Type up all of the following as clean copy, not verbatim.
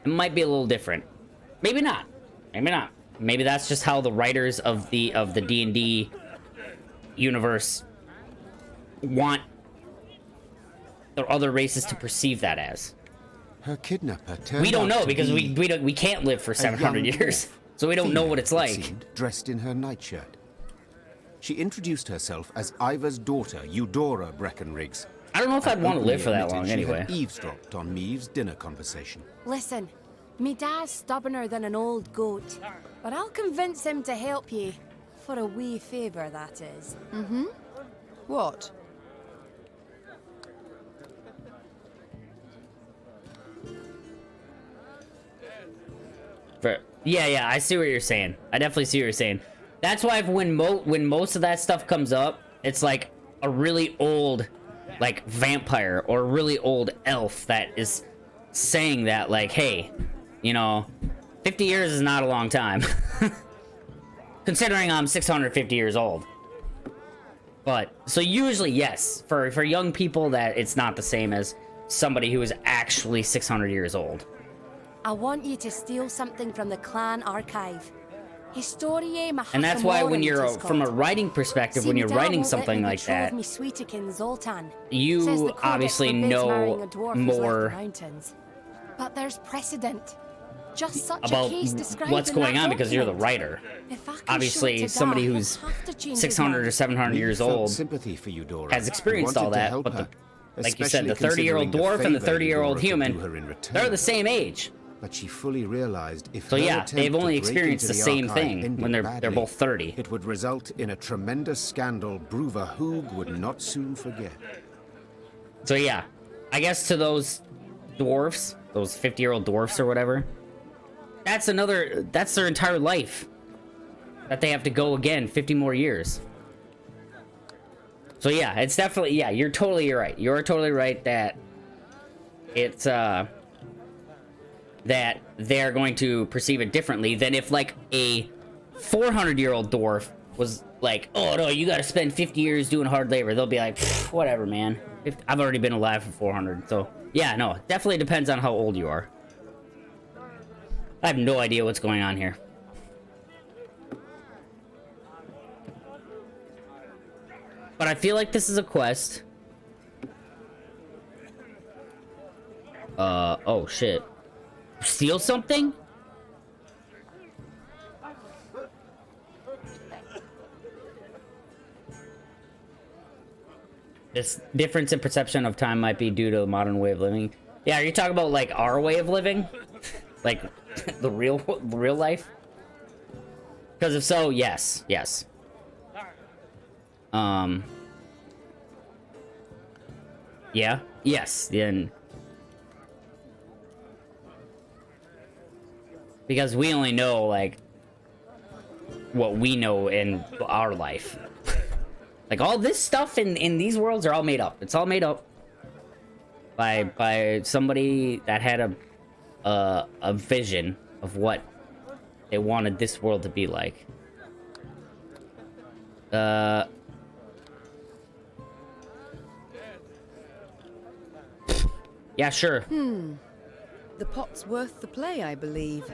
It might be a little different. Maybe not. Maybe not. Maybe that's just how the writers of the D&D universe want the other races to perceive that as. Her kidnapper turned We don't know out to because be we can't live for a 700 young years. dwarf, So we don't know female, what it's it like. seemed, dressed in her nightshirt. She introduced herself as Ivar's daughter, Eudora Breckenriggs. I don't know if I'd want to live for that Openly long admitted anyway. She had eavesdropped on Meave's dinner conversation. Listen, me dad's stubborner than an old goat, but I'll convince him to help ye. For a wee favour, that is. Mm-hmm. What? Yeah, I see what you're saying. I definitely see what you're saying. That's why when most of that stuff comes up, it's like a really old, like, vampire or a really old elf that is saying that, like, hey, you know, 50 years is not a long time. Considering I'm 650 years old. But, so usually, yes, for young people, that it's not the same as somebody who is actually 600 years old. I want you to steal something from the clan archive. Historiae And that's why when you're, Mahakamoran, 'tis from a called. writing perspective, See, when me you're dad writing won't let something me like betroth that, me sweetekin Zoltan. Says the you codex obviously forbids marrying know a dwarf who's left more the mountains. But there's precedent. Just such about a case described what's in going that on because you're the document. writer. If I can Obviously, show it to somebody Dad, who's he'll have to change his 600 or mind. 700 Meave years felt old sympathy for Eudora has experienced and all wanted to that, help but her, like you said, the especially 30-year-old considering dwarf and the favour 30-year-old Eudora could human, do her in return. they're the same age. But she fully realized if So her yeah, attempt they've to only break experienced into the same archive thing ended when they're badly, both 30. It would result in a tremendous scandal Bruver Hoog would not soon forget. So yeah, I guess to those dwarfs, those 50-year-old dwarfs or whatever, that's their entire life that they have to go again 50 more years. So yeah, it's definitely, yeah, you're totally right. You're totally right that it's that they're going to perceive it differently than if like a 400-year-old dwarf was like, oh no, you gotta spend 50 years doing hard labor. They'll be like, whatever, man. I've already been alive for 400. So yeah, no, it definitely depends on how old you are. I have no idea what's going on here. But I feel like this is a quest. Oh shit. Steal something? This difference in perception of time might be due to the modern way of living. Yeah, are you talking about like our way of living? Like the real life? Because if so, yes. Yeah. Yes. Then. Because we only know like what we know in our life. Like all this stuff in these worlds are all made up. It's all made up by somebody that had a vision of what they wanted this world to be like. Yeah, sure. The pot's worth the play, I believe.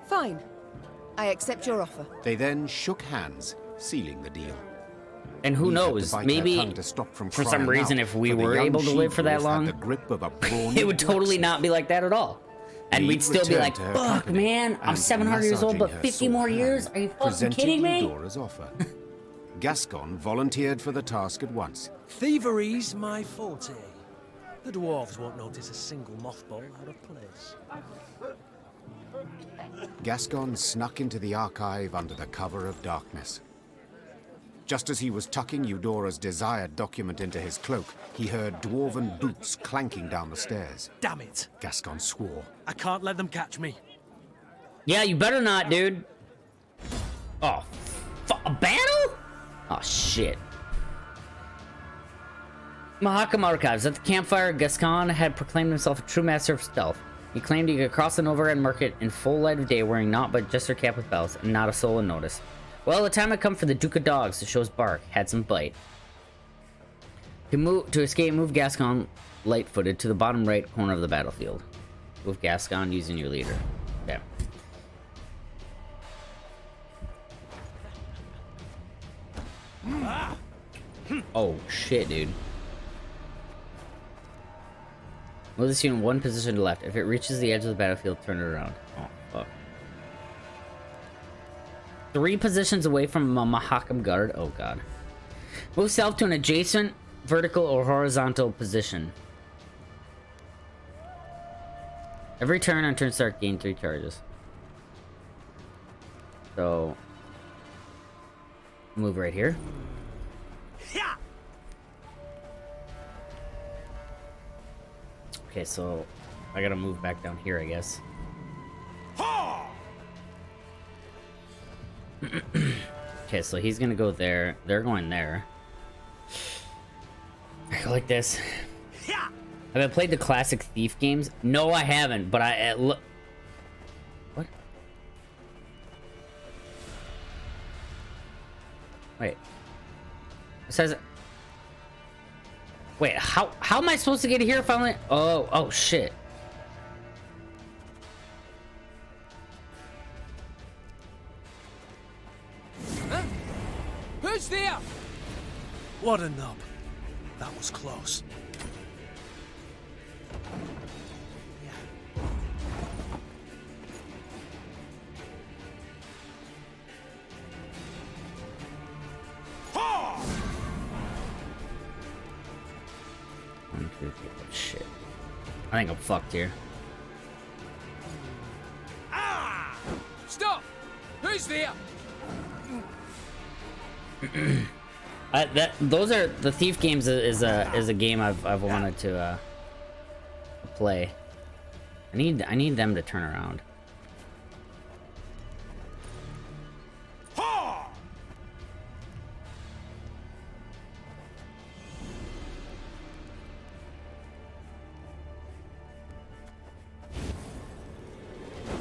Fine. I accept your offer. They then shook hands, sealing the deal. And who Meave had to knows, bite her maybe tongue to stop from for some crying reason out, if we for the were young able to live for that she-dwarf long, had the grip of a brawny it would totally blacksmith. not be like that at all. And we'd Meave still be returned like, to her fuck, company man, I'm and, 700 years old, but massaging her 50 sore more hand, years? Are you fucking presented kidding me? Eudora's offer. Gascon volunteered for the task at once. Thievery's my forte. The dwarves won't notice a single mothball out of place. Gascon snuck into the archive under the cover of darkness. Just as he was tucking Eudora's desired document into his cloak, he heard dwarven boots clanking down the stairs. Damn it! Gascon swore. I can't let them catch me. Yeah, you better not, dude. Oh, a battle? Oh, shit. Mahakam Archives. At the campfire, Gascon had proclaimed himself a true master of stealth. He claimed he could cross an overhead market in full light of day wearing naught but jester cap with bells, and not a soul would notice. Well, the time had come for the Duke of Dogs to show his bark, had some bite. To escape, move Gascon light-footed to the bottom right corner of the battlefield. Move Gascon using your leader. Okay. Oh shit, dude. Move this unit one position to left. If it reaches the edge of the battlefield, turn it around. Oh fuck. 3 positions away from a Mahakam guard. Oh god. Move south to an adjacent vertical or horizontal position. Every turn on turn start, gain 3 charges. So move right here. Okay, so I gotta move back down here, I guess. Okay, so he's gonna go there. They're going there. I go like this. Have I played the classic Thief games? No, I haven't, but I look. What? Wait. It says. Wait, how am I supposed to get here if I only? Oh shit. Huh? Who's there? What a nub. That was close. Shit. I think I'm fucked here. Stop! Who's there? Those are the Thief games. Is a game I've wanted to play. I need them to turn around.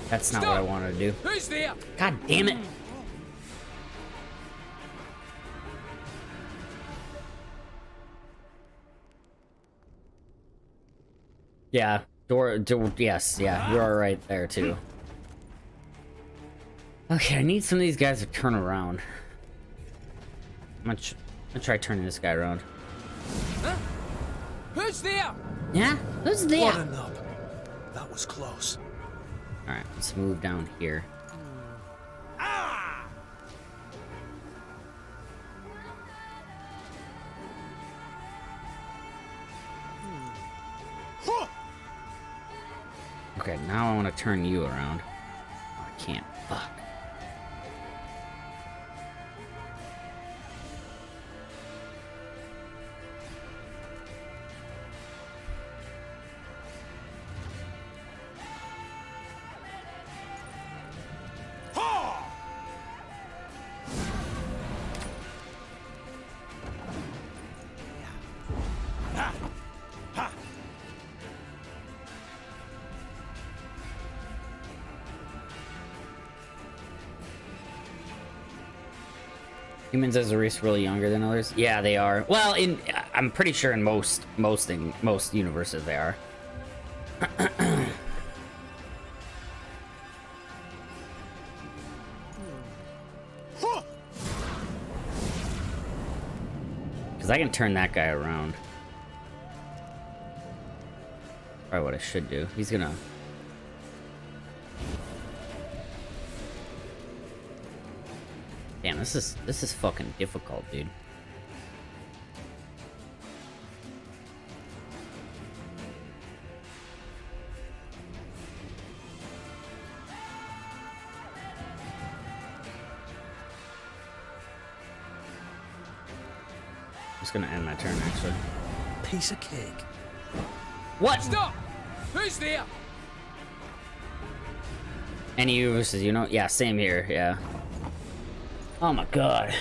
That's not what I wanted to do. Who's there? God damn it. Yeah, door, yes, yeah, you're all right there too. Okay, I need some of these guys to turn around. I'm gonna try turning this guy around. Huh? Who's there? Yeah, who's there? What a nub. That was close. All right, let's move down here. Okay, now I want to turn you around. Oh, I can't. Fuck. Humans as a race really younger than others? Yeah, they are. Well, I'm pretty sure in most universes they are. Because I can turn that guy around. Probably what I should do. He's gonna... Damn, this is fucking difficult, dude. I'm just gonna end my turn, actually. Piece of cake. What? Stop! Who's there? Any universes, you know? Yeah, same here, yeah. Oh my god.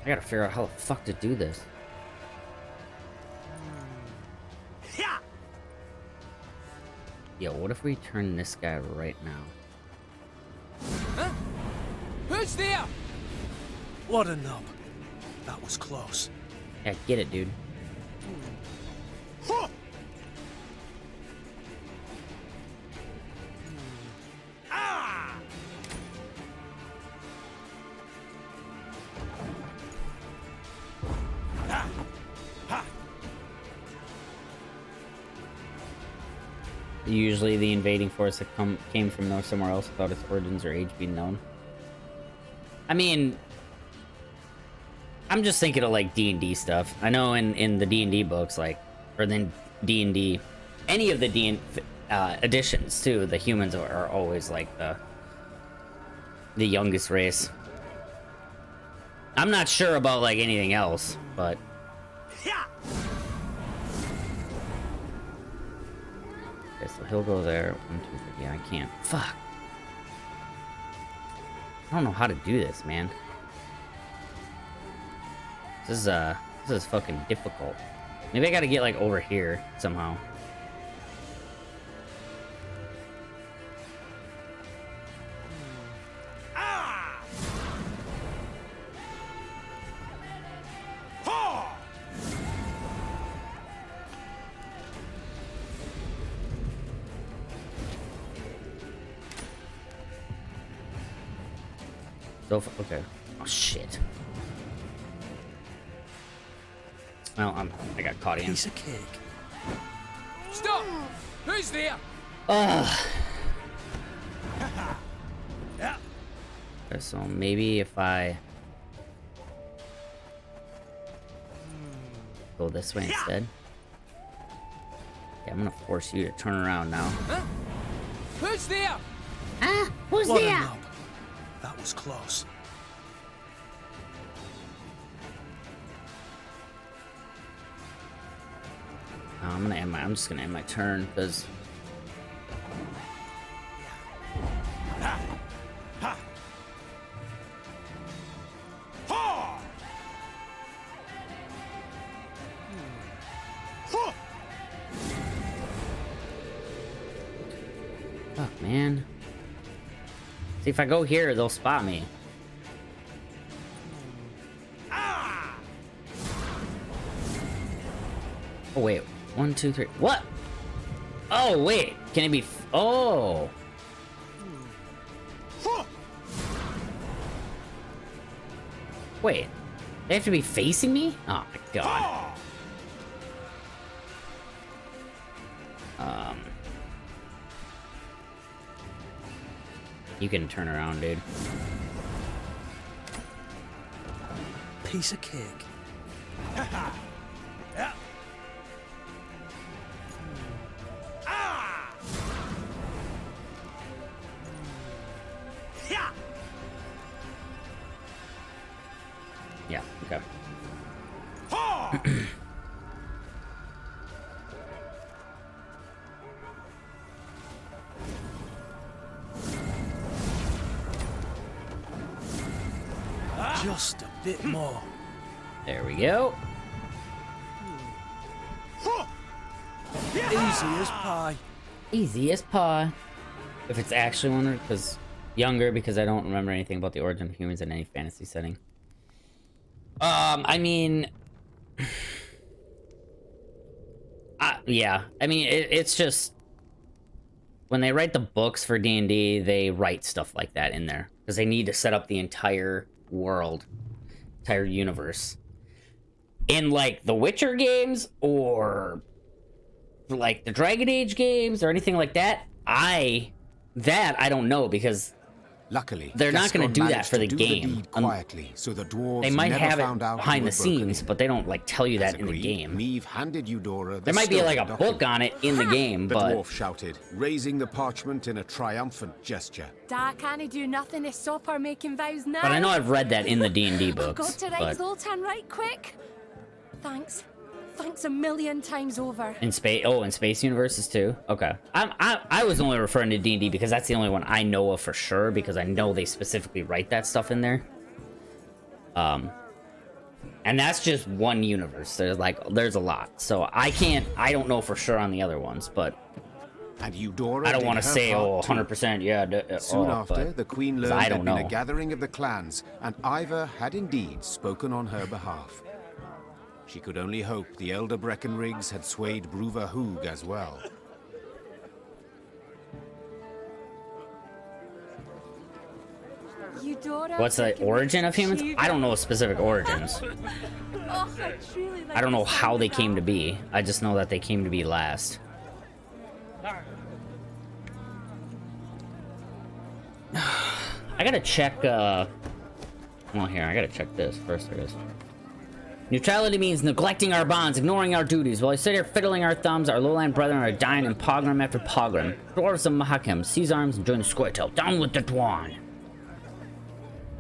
I gotta figure out how the fuck to do this. Yo, what if we turn this guy right now? Huh? Who's there? What a nub. That was close. Yeah, get it, dude. Usually the invading force that came from somewhere else without its origins or age being known. I mean, I'm just thinking of like D&D stuff. I know in the D&D books, like, or then D&D, any of the editions too, the humans are always like the youngest race. I'm not sure about like anything else, but okay, so he'll go there. 1, 2, 3. Yeah, I can't. Fuck. I don't know how to do this, man. This is fucking difficult. Maybe I gotta get like over here somehow. Okay. Oh shit. Well, I got caught in. Piece of cake. Stop! Who's there? Ugh. Yeah. Okay, so maybe if I go this way instead. Yeah, I'm gonna force you to turn around now. Huh? Who's there? Ah, who's What a there? knob. That was close. I'm just gonna end my turn because fuck, man. See, if I go here, they'll spot me. Oh wait, 1, 2, 3. What? Oh wait, can it be? Oh. Wait, they have to be facing me? Oh my god. You can turn around, dude. Piece of cake. Yeah. Yeah, okay. Just a bit more. There we go. Easy as pie. Easy as pie. If it's actually one, because younger, because I don't remember anything about the origin of humans in any fantasy setting. I mean, yeah. I mean, it's just when they write the books for D&D, they write stuff like that in there because they need to set up the entire world, entire universe. In like the Witcher games or like the Dragon Age games or anything like that, I don't know because Luckily, they're not going to do that for the do game. deed quietly, so the dwarves They might never have it found out behind you the had broken scenes, in. but they don't like tell you As that in the agreed, game. Meave handed Eudora the There might be like a stolen book document. on it in the game, The but dwarf shouted, raising the parchment in a triumphant gesture. Da can't do nothing to stop her making vows now. I know I've read that in the D&D I've got books. to write But Zoltan right quick. Thanks. Thanks a million times over. in space universes too. Okay, I was only referring to D&D because that's the only one I know of for sure because I know they specifically write that stuff in there. And that's just one universe. There's a lot, so I don't know for sure on the other ones, but And Eudora I don't did want to her say, part too. 100%, yeah. Soon after, the queen learned I there'd don't been know. a gathering of the clans, and Iva had indeed spoken on her behalf. She could only hope the elder Breckenriggs had swayed Bruva Hoog as well. Eudora, What's the taking origin of humans? you- I don't know specific origins. Oh, I truly like I don't know the how sound they of came to that. be. I just know that they came to be last. I gotta check, well, here, I gotta check this first, I guess. Neutrality means neglecting our bonds, ignoring our duties. While we sit here fiddling our thumbs, our lowland brethren are dying in pogrom after pogrom. Dwarves of Mahakam, seize arms and join the Squirtle. Down with the Dwan!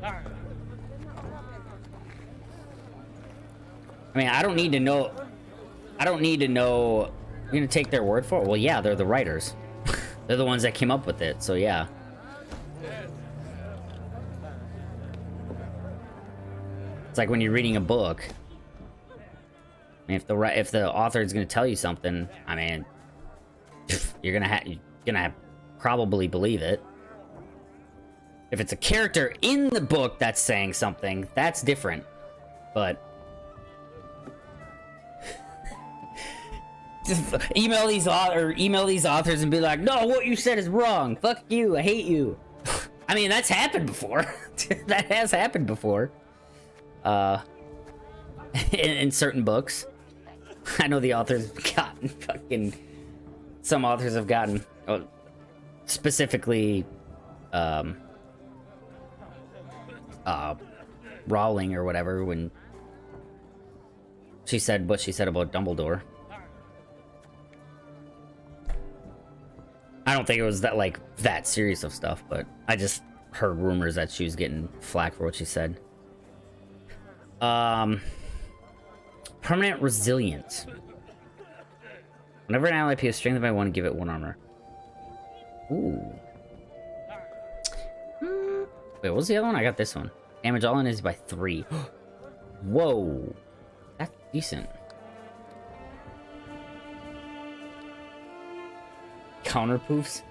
I mean, I don't need to know... You're gonna take their word for it? Well, yeah, they're the writers. They're the ones that came up with it, so yeah. It's like when you're reading a book. I mean, if the author is gonna tell you something, I mean, you're gonna probably believe it. If it's a character in the book that's saying something, that's different. But just email these authors and be like, no, what you said is wrong. Fuck you. I hate you. I mean, that's happened before. That has happened before. In certain books. I know the authors gotten fucking... Some authors have gotten... specifically... Rowling or whatever, when... she said what she said about Dumbledore. I don't think it was that, like, that serious of stuff, but I just heard rumors that she was getting flack for what she said. Permanent resilience. Whenever an ally appears strengthened by one, give it 1 armor. Ooh. Wait, what was the other one? I got this one. Damage all enemies by 3. Whoa. That's decent. Counter poofs?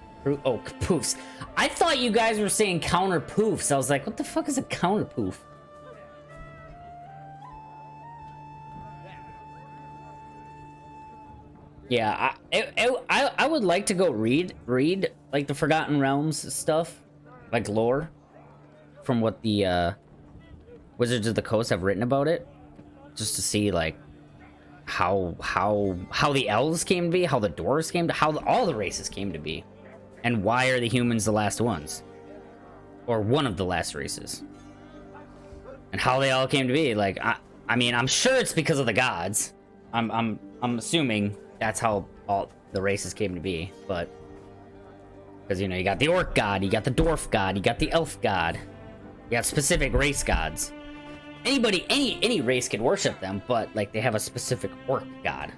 Oh, poofs. I thought you guys were saying counter poofs. I was like, what the fuck is a counter poof? Yeah, I would like to go read like the Forgotten Realms stuff, like lore, from what the Wizards of the Coast have written about it, just to see like how the elves came to be, how the dwarves came to, how all the races came to be, and why are the humans the last ones, or one of the last races, and how they all came to be. Like I mean, I'm sure it's because of the gods. I'm assuming that's how all the races came to be, but because, you know, you got the orc god, you got the dwarf god, you got the elf god, you got specific race gods. Anybody, any race can worship them, but like they have a specific orc god.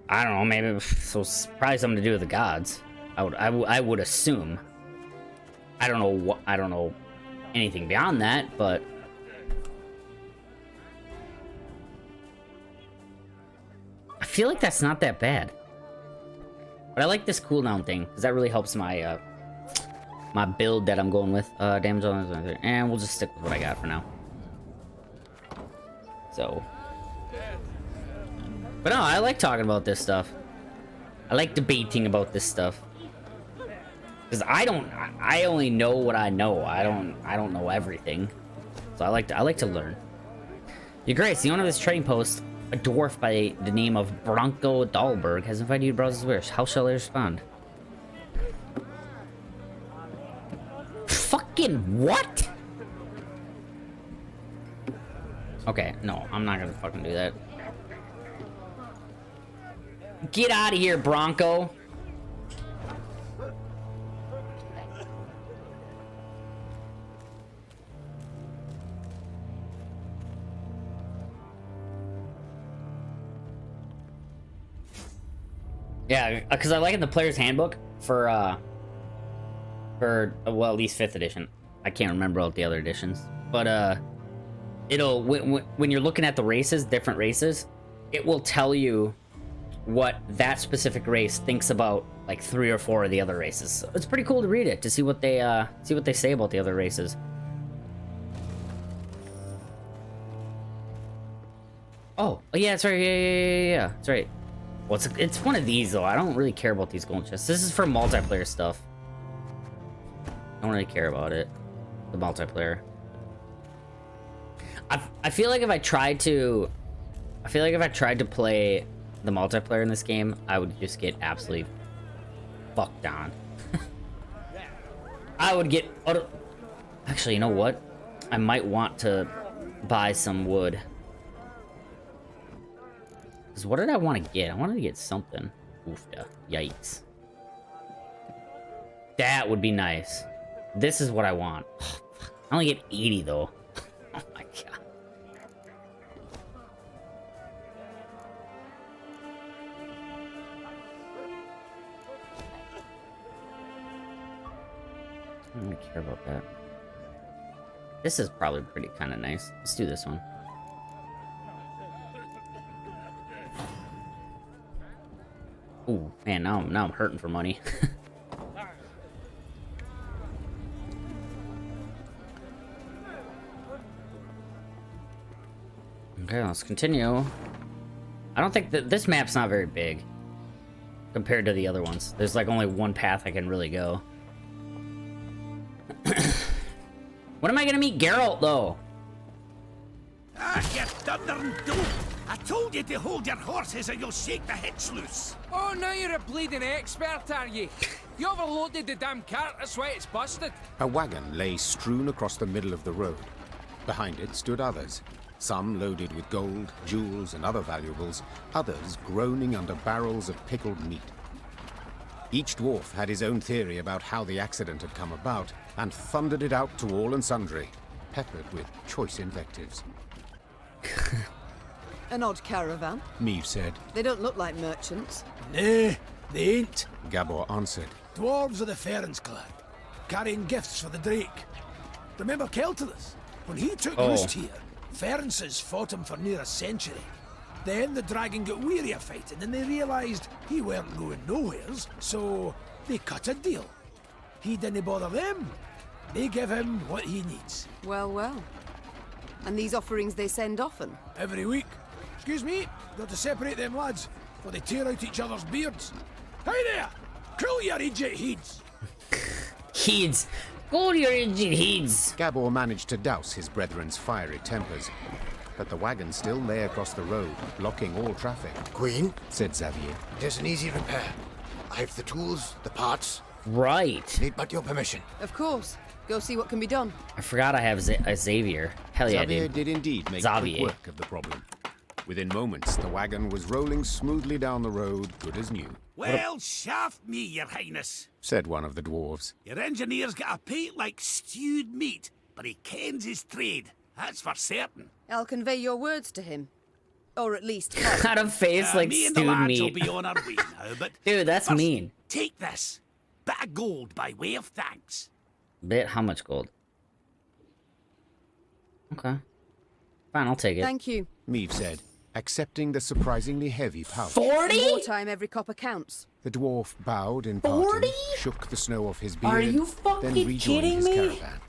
I don't know, maybe so. Probably something to do with the gods. I would assume. I don't know anything beyond that, but. I feel like that's not that bad. But I like this cooldown thing, because that really helps my my build that I'm going with. Damage on, and we'll just stick with what I got for now. So. But no, I like talking about this stuff. I like debating about this stuff. Because I only know what I know. I don't know everything. So I like to learn. Your Grace, the owner of this trading post, a dwarf by the name of Bronco Dahlberg, has invited you to browse his wares. How shall I respond? Fucking what? Okay, no, I'm not gonna fucking do that. Get out of here, Bronco. Yeah, because I like in the player's handbook for well, at least 5th edition. I can't remember all the other editions, but it'll when you're looking at the races, different races, it will tell you what that specific race thinks about like 3 or 4 of the other races. So it's pretty cool to read it to see what they say about the other races. Oh yeah, that's right. Yeah, that's right. Well, it's one of these, though. I don't really care about these gold chests. This is for multiplayer stuff. I don't really care about it. The multiplayer. I feel like if I tried to play the multiplayer in this game, I would just get absolutely fucked on. I would get actually, you know what? I might want to buy some wood. Because what did I want to get? I wanted to get something. Oof, yikes. That would be nice. This is what I want. Oh, I only get 80 though. Oh my god. I don't really care about that. This is probably pretty kind of nice. Let's do this one. Ooh, man, now I'm hurting for money. Okay, let's continue. I don't think that this map's not very big compared to the other ones. There's like only one path I can really go. When am I gonna meet Geralt though? Ah, you thundering dope! I told you to hold your horses or you'll shake the hitch loose. Oh, now you're a bleeding expert, are you? You overloaded the damn cart, that's why it's busted. A wagon lay strewn across the middle of the road. Behind it stood others, some loaded with gold, jewels, and other valuables, others groaning under barrels of pickled meat. Each dwarf had his own theory about how the accident had come about, and thundered it out to all and sundry, peppered with choice invectives. An odd caravan. Meve said. They don't look like merchants. Nah, they ain't. Gabor answered. Dwarves of the Ferens clan, carrying gifts for the Drake. Remember Keltilus? When he took roost here, Ferences fought him for near a century. Then the dragon got weary of fighting and they realised he weren't going nowheres, so they cut a deal. He didn't bother them. They give him what he needs. Well, well. And these offerings they send often? Every week. Excuse me, got to separate them lads, or they tear out each other's beards. Hey there! Cool your idiot heeds! Heeds! Go to your engine, Heeds! Gabor managed to douse his brethren's fiery tempers, but the wagon still lay across the road, blocking all traffic. Queen, Said Xavier. it is an easy repair. I have the tools, the parts. Right. Need but your permission. Of course. Go see what can be done. I forgot I have a Xavier. Hell yeah, Xavier dude. did indeed make Xavier. quick work of the problem. Within moments, the wagon was rolling smoothly down the road, good as new, Well, shaft me, your highness. said one of the dwarves. Your engineer's got a pate like stewed meat, but he kens his trade. That's for certain. I'll convey your words to him. Or at least... Got a face like me and the stewed lads will meat. be on our way now, but... Dude, that's first, mean. Take this. Bit of gold by way of thanks. Bit? How much gold? Okay. Fine, I'll take it. Thank you. Meve said, accepting the surprisingly heavy pouch. 40? In wartime, every copper counts. The dwarf bowed in parting, 40? shook the snow off his beard, Are you then fucking rejoined kidding his me? caravan.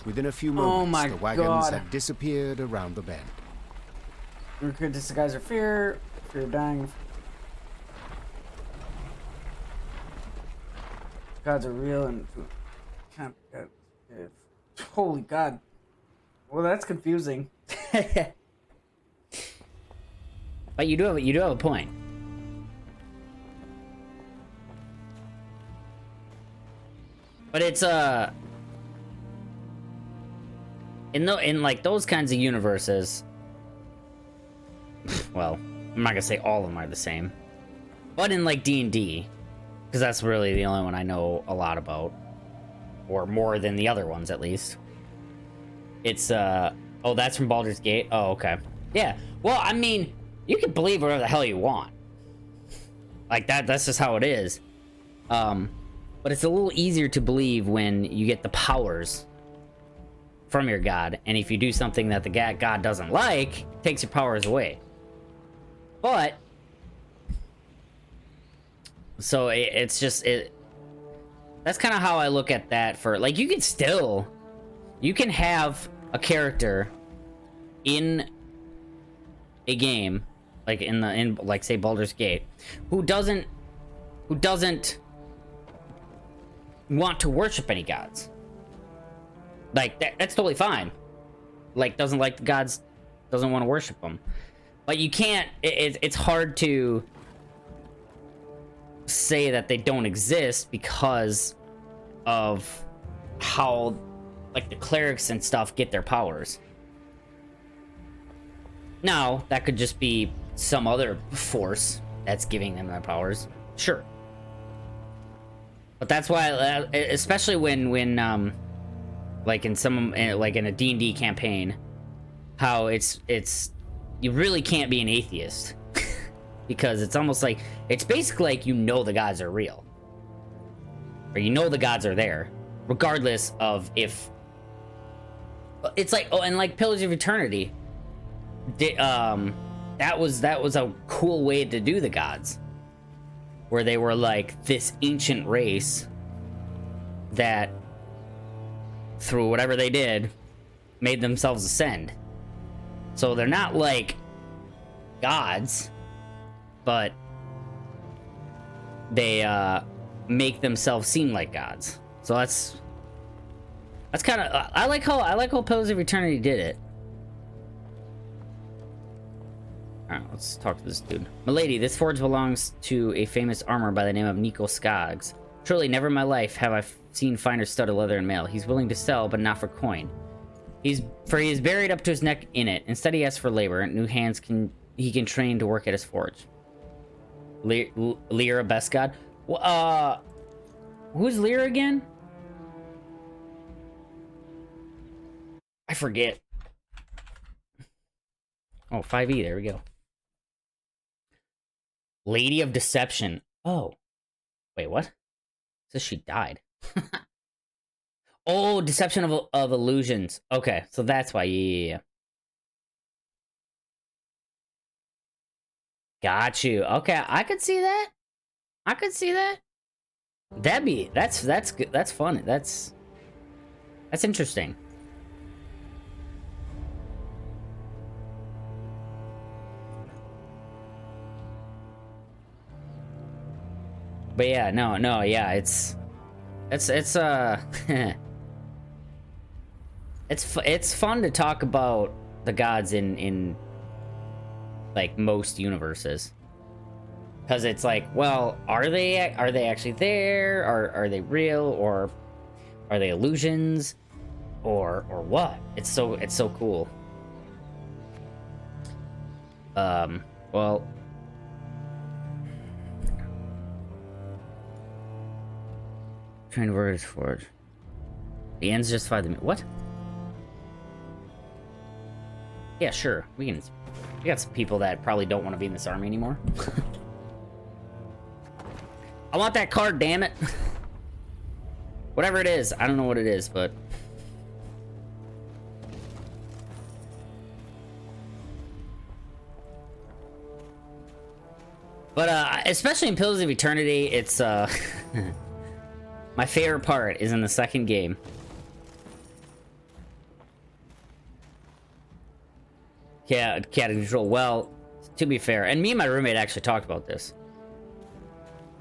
Within a few Oh moments, my the wagons God. had disappeared around the bend. Recruit disguise or fear. Fear of dying. Gods are real and can't. Holy God. Well, that's confusing. But you do have a point. But it's in like those kinds of universes. Well, I'm not gonna say all of them are the same, but in like D&D, because that's really the only one I know a lot about, or more than the other ones at least. It's oh, that's from Baldur's Gate. Oh, okay, yeah. Well, I mean, you can believe whatever the hell you want, like that. That's just how it is. But it's a little easier to believe when you get the powers from your god, and if you do something that the god doesn't like, it takes your powers away. But so it's just that's kind of how I look at that. For like, you can have a character in a game, like in like say Baldur's Gate, who doesn't want to worship any gods. Like that's totally fine. Like, doesn't like the gods, doesn't want to worship them. But you can't. It's hard to say that they don't exist because of how, like, the clerics and stuff get their powers. Now, that could just be some other force that's giving them their powers. Sure. But that's why, especially when like in some, like in a D&D campaign, how it's you really can't be an atheist. Because it's almost like, it's basically like you know the gods are real. Or you know the gods are there. Regardless of if... It's like, oh, and like Pillars of Eternity. That was a cool way to do the gods. Where they were like this ancient race that, through whatever they did, made themselves ascend. So they're not like gods, but they make themselves seem like gods. So that's kind of I like how Pillars of Eternity did it. All right, let's talk to this dude. Milady, this forge belongs to a famous armorer by the name of Nico Skoggs. Truly, never in my life have I seen finer studded leather and mail. He's willing to sell, but not for coin. He is buried up to his neck in it. Instead, he asks for labor. New hands he can train to work at his forge. Lyra Bestgod. Who's Lyra again? I forget. Oh, 5e, there we go. Lady of Deception. Oh. Wait, what? It says she died. Oh, Deception of Illusions. Okay, so that's why, yeah. Got you. Okay, I could see that. I could see that. That's good. That's fun. That's interesting. But yeah, no, yeah, it's it's fun to talk about the gods in like most universes, because it's like, well, are they actually there? Are they real, or are they illusions, or what? It's so cool. Well, trying to work his forge. The ends justify the what? Yeah, sure. We got some people that probably don't want to be in this army anymore. I want that card, damn it. Whatever it is, I don't know what it is, but especially in Pillars of Eternity, it's my favorite part is in the second game. Yeah, chaotic neutral. Well, to be fair, and me and my roommate actually talked about this.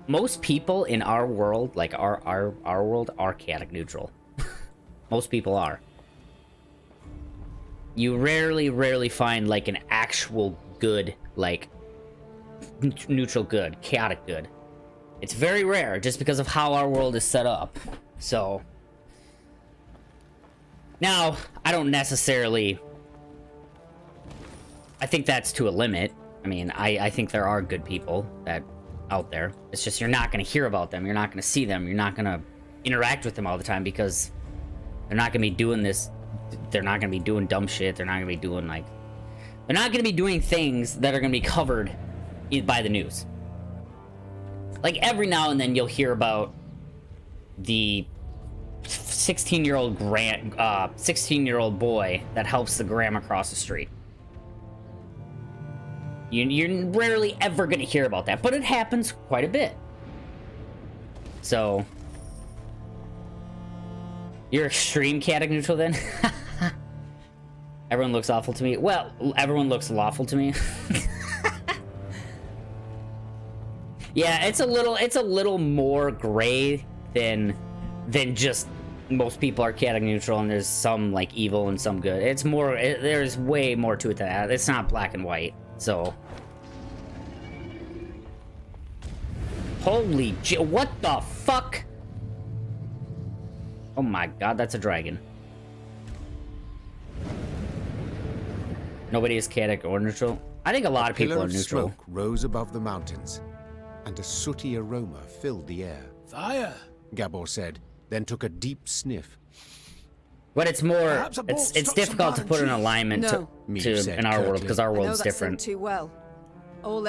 Most people in our world, like our world, are chaotic neutral. Most people are. You rarely find like an actual good, like neutral good, chaotic good. It's very rare, just because of how our world is set up. So now, I don't necessarily. I think that's to a limit. I mean, I think there are good people that out there. It's just you're not going to hear about them. You're not going to see them. You're not going to interact with them all the time, because they're not going to be doing this. They're not going to be doing dumb shit. They're not going to be doing like. They're not going to be doing things that are going to be covered by the news. Like every now and then you'll hear about the 16-year-old 16-year-old boy that helps the grandma cross the street. You're rarely ever going to hear about that, but it happens quite a bit. So, you're extreme chaotic neutral then? Everyone looks awful to me. Well, everyone looks lawful to me. Yeah, it's a little more gray than just most people are chaotic neutral and there's some like evil and some good. It's more, there's way more to it than that. It's not black and white. So Holy what the fuck? Oh my god, that's a dragon. Nobody is chaotic or neutral. I think a lot of people are neutral. Smoke rose above the mountains, and a sooty aroma filled the air. Fire! Gabor said, then took a deep sniff. But it's more, Perhaps a bolt it's struck some difficult to barren put an tree. alignment No. to Meep said in our world curtly. because our I know world's that different. scent too well. All